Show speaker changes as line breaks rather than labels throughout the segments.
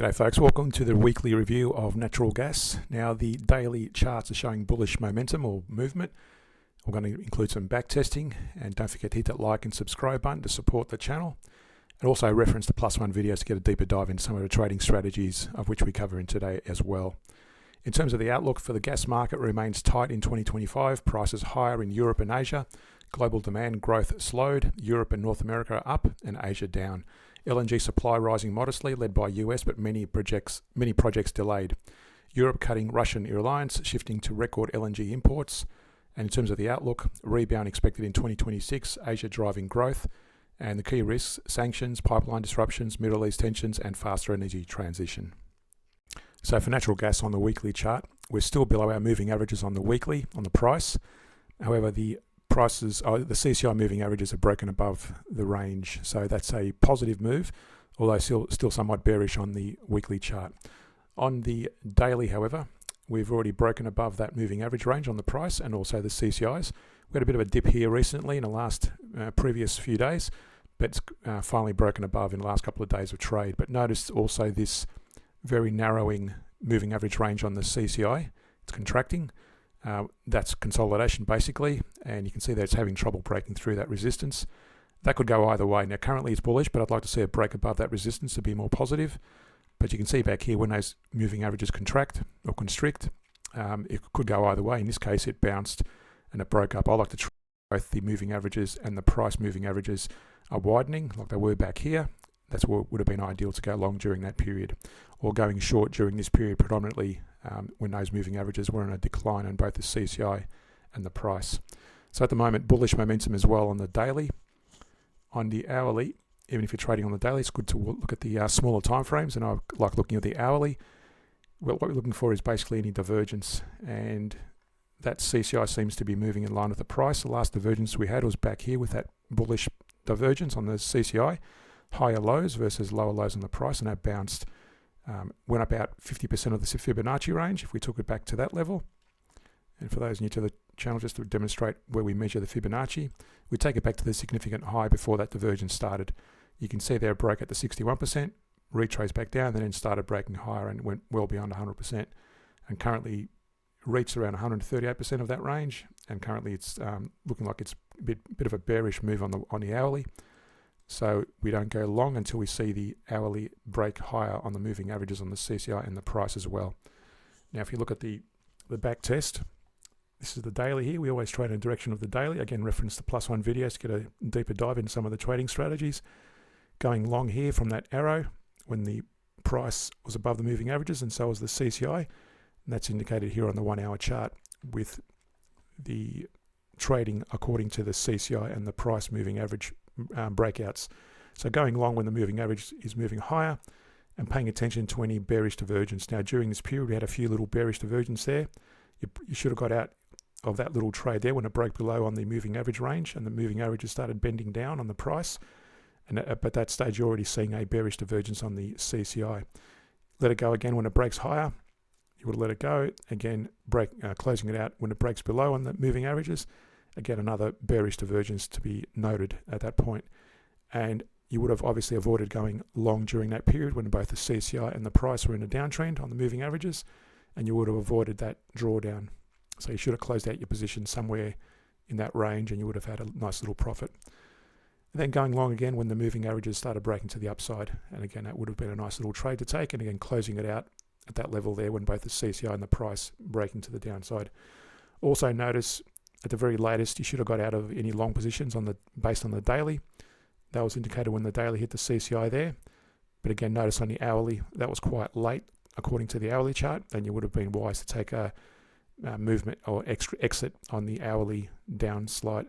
G'day folks, welcome to the weekly review of natural gas. Now the daily charts are showing bullish momentum or movement. We're going to include some back testing, and don't forget to hit that like and subscribe button to support the channel, and also reference the +1 videos to get a deeper dive into some of the trading strategies of which we cover in today as well. In terms of the outlook for the gas market, remains tight in 2025, prices higher in Europe and Asia. Global demand growth slowed, Europe and North America are up and Asia down. LNG supply rising modestly, led by US, but many projects delayed. Europe cutting Russian reliance, shifting to record LNG imports. And in terms of the outlook, rebound expected in 2026, Asia driving growth. And the key risks, sanctions, pipeline disruptions, Middle East tensions, and faster energy transition. So for natural gas on the weekly chart, we're still below our moving averages on the weekly, on the price. However, the CCI moving averages have broken above the range, so that's a positive move, although still somewhat bearish on the weekly chart. On the daily, however, we've already broken above that moving average range on the price and also the CCIs. We had a bit of a dip here recently in the last previous few days, but it's finally broken above in the last couple of days of trade. But notice also this very narrowing moving average range on the CCI. It's contracting. That's consolidation basically, and you can see that it's having trouble breaking through that resistance. That could go either way. Now currently it's bullish, but I'd like to see it break above that resistance to be more positive. But you can see back here when those moving averages contract or constrict, it could go either way. In this case it bounced and it broke up. I like to try both the moving averages and the price moving averages are widening like they were back here. That's what would have been ideal to go long during that period, or going short during this period predominantly when those moving averages were in a decline on both the CCI and the price. So at the moment, bullish momentum as well on the daily. On the hourly, even if you're trading on the daily, it's good to look at the smaller time frames, and I like looking at the hourly. Well, what we're looking for is basically any divergence, and that CCI seems to be moving in line with the price. The last divergence we had was back here with that bullish divergence on the CCI. Higher lows versus lower lows on the price, and that bounced, went up about 50% of the Fibonacci range if we took it back to that level. And for those new to the channel, just to demonstrate where we measure the Fibonacci, we take it back to the significant high before that divergence started. You can see there it broke at the 61%, retraced back down, and then started breaking higher and went well beyond 100%, and currently reached around 138% of that range, and currently it's looking like it's a bit of a bearish move on the hourly. So we don't go long until we see the hourly break higher on the moving averages on the CCI and the price as well. Now if you look at the back test, this is the daily here. We always trade in the direction of the daily. Again, reference the +1 videos to get a deeper dive into some of the trading strategies. Going long here from that arrow when the price was above the moving averages, and so was the CCI. And that's indicated here on the 1 hour chart with the trading according to the CCI and the price moving average breakouts. So going long when the moving average is moving higher, and paying attention to any bearish divergence. Now during this period we had a few little bearish divergence there. You should have got out of that little trade there when it broke below on the moving average range and the moving averages started bending down on the price. And at that stage you're already seeing a bearish divergence on the CCI. Let it go again when it breaks higher. You would let it go again, closing it out when it breaks below on the moving averages. Again, another bearish divergence to be noted at that point. And you would have obviously avoided going long during that period when both the CCI and the price were in a downtrend on the moving averages, and you would have avoided that drawdown. So you should have closed out your position somewhere in that range, and you would have had a nice little profit. And then going long again when the moving averages started breaking to the upside, and again that would have been a nice little trade to take, and again closing it out at that level there when both the CCI and the price breaking to the downside. Also notice at the very latest, you should have got out of any long positions based on the daily. That was indicated when the daily hit the CCI there. But again, notice on the hourly, that was quite late according to the hourly chart, and you would have been wise to take a movement or extra exit on the hourly downside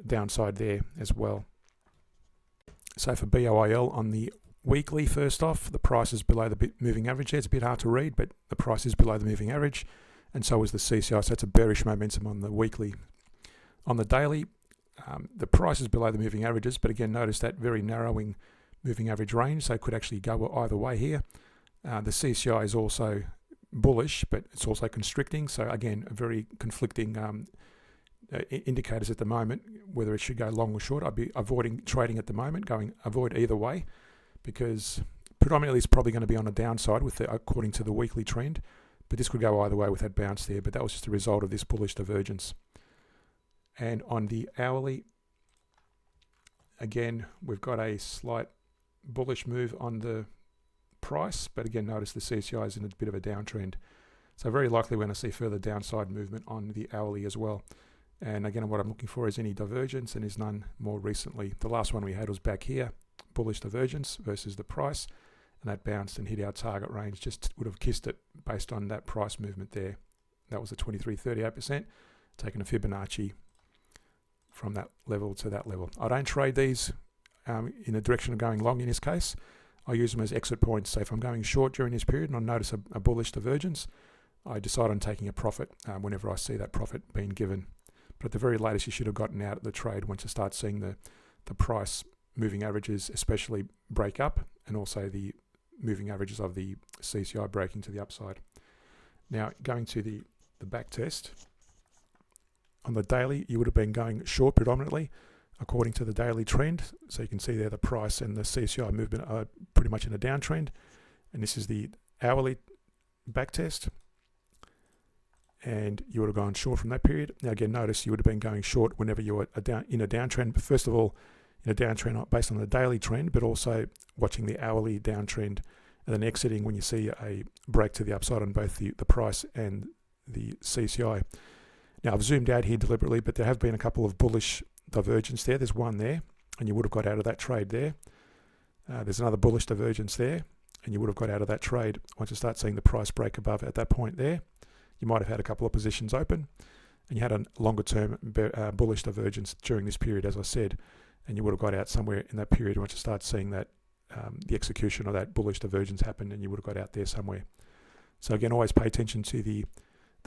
there as well. So for BOIL on the weekly, first off, the price is below the moving average there. It's a bit hard to read, but the price is below the moving average, and so is the CCI. So that's a bearish momentum on the weekly. On the daily, the price is below the moving averages, but again, notice that very narrowing moving average range, so it could actually go either way here. The CCI is also bullish, but it's also constricting, so again, a very conflicting indicators at the moment, whether it should go long or short. I'd be avoiding trading at the moment, avoid either way, because predominantly it's probably going to be on a downside according to the weekly trend, but this could go either way with that bounce there, but that was just a result of this bullish divergence. And on the hourly, again, we've got a slight bullish move on the price, but again, notice the CCI is in a bit of a downtrend. So very likely we're going to see further downside movement on the hourly as well. And again, what I'm looking for is any divergence, and there's none more recently. The last one we had was back here, bullish divergence versus the price, and that bounced and hit our target range, just would have kissed it based on that price movement there. That was a 23.38%, taking a Fibonacci from that level to that level. I don't trade these in the direction of going long in this case. I use them as exit points. So if I'm going short during this period and I notice a bullish divergence, I decide on taking a profit whenever I see that profit being given. But at the very latest, you should have gotten out of the trade once you start seeing the price moving averages especially break up, and also the moving averages of the CCI breaking to the upside. Now, going to the back test, on the daily, you would have been going short predominantly according to the daily trend. So you can see there the price and the CCI movement are pretty much in a downtrend. And this is the hourly back test. And you would have gone short from that period. Now again, notice you would have been going short whenever you were in a downtrend. But first of all, in a downtrend based on the daily trend, but also watching the hourly downtrend, and then exiting when you see a break to the upside on both the price and the CCI. Now I've zoomed out here deliberately, but there have been a couple of bullish divergence there. There's one there, and you would have got out of that trade there. There's another bullish divergence there, and you would have got out of that trade once you start seeing the price break above at that point there. You might have had a couple of positions open, and you had a longer term bullish divergence during this period, as I said, and you would have got out somewhere in that period once you start seeing that the execution of that bullish divergence happen, and you would have got out there somewhere. So again, always pay attention to the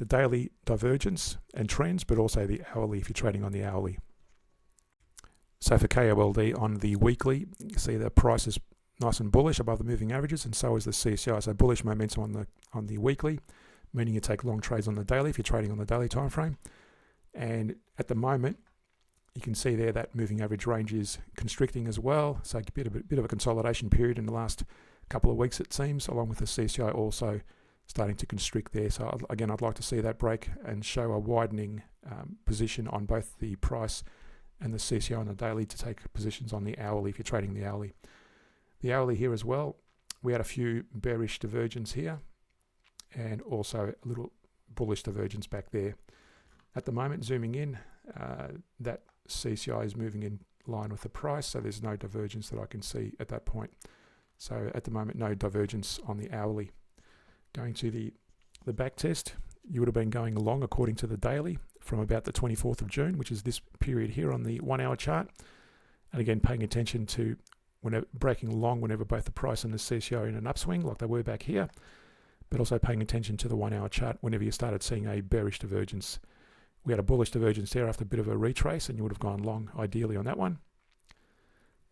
daily divergence and trends, but also the hourly if you're trading on the hourly. So for KOLD on the weekly, you see the price is nice and bullish above the moving averages, and so is the CCI. So bullish momentum on the weekly, meaning you take long trades on the daily if you're trading on the daily time frame. And at the moment, you can see there that moving average range is constricting as well. So a bit of a consolidation period in the last couple of weeks, it seems, along with the CCI also starting to constrict there. So again, I'd like to see that break and show a widening position on both the price and the CCI on the daily to take positions on the hourly if you're trading the hourly. The hourly here as well, we had a few bearish divergence here and also a little bullish divergence back there. At the moment, zooming in, that CCI is moving in line with the price, so there's no divergence that I can see at that point. So at the moment, no divergence on the hourly. Going to the back test, you would have been going long according to the daily from about the 24th of June, which is this period here on the 1 hour chart. And again, paying attention to whenever breaking long whenever both the price and the CCI are in an upswing like they were back here, but also paying attention to the 1 hour chart whenever you started seeing a bearish divergence. We had a bullish divergence there after a bit of a retrace, and you would have gone long ideally on that one.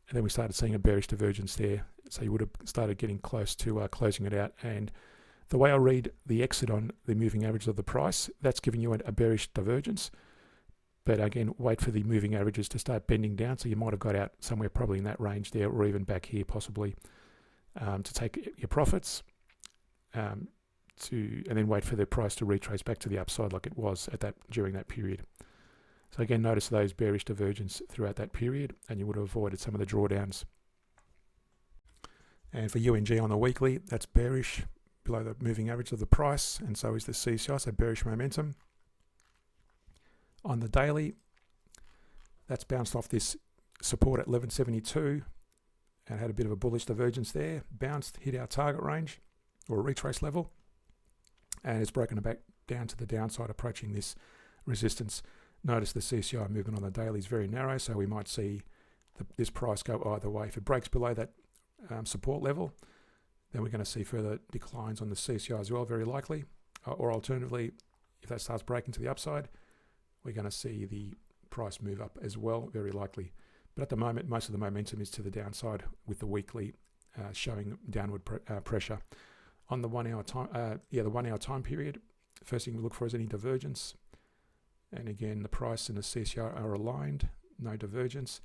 And then we started seeing a bearish divergence there, so you would have started getting close to closing it out. And the way I read the exit on the moving average of the price, that's giving you a bearish divergence. But again, wait for the moving averages to start bending down, so you might have got out somewhere probably in that range there, or even back here possibly, to take your profits. And then wait for the price to retrace back to the upside like it was during that period. So again, notice those bearish divergence throughout that period, and you would have avoided some of the drawdowns. And for UNG on the weekly, that's bearish below the moving average of the price, and so is the CCI, so bearish momentum. On the daily, that's bounced off this support at 1172 and had a bit of a bullish divergence there, bounced, hit our target range or a retrace level, and it's broken back down to the downside, approaching this resistance. Notice the CCI movement on the daily is very narrow, so we might see this price go either way. If it breaks below that support level, then we're going to see further declines on the CCI as well, very likely. Or alternatively, if that starts breaking to the upside, we're going to see the price move up as well, very likely. But at the moment, most of the momentum is to the downside, with the weekly showing downward pressure. On the 1 hour time, the 1 hour time period, first thing we look for is any divergence. And again, the price and the CCI are aligned, no divergence.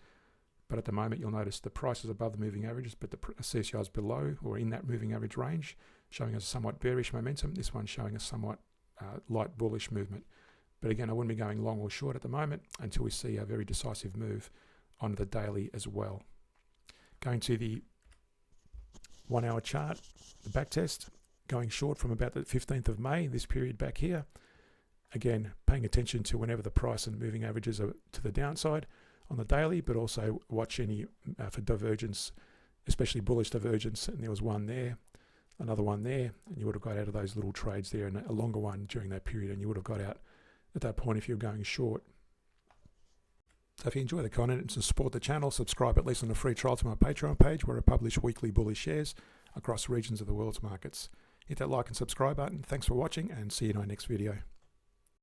But at the moment, you'll notice the price is above the moving averages, but the CCI is below or in that moving average range, showing us somewhat bearish momentum. This one's showing us somewhat light bullish movement. But again, I wouldn't be going long or short at the moment until we see a very decisive move on the daily as well. Going to the 1 hour chart, the back test, going short from about the 15th of May, this period back here. Again, paying attention to whenever the price and moving averages are to the downside on the daily, but also watch any for divergence, especially bullish divergence. And there was one there, another one there, and you would have got out of those little trades there, and a longer one during that period, and you would have got out at that point if you're going short. So if you enjoy the content and to support the channel, subscribe at least on a free trial to my Patreon page where I publish weekly bullish shares across regions of the world's markets. Hit that like and subscribe button. Thanks for watching, and see you in our next video.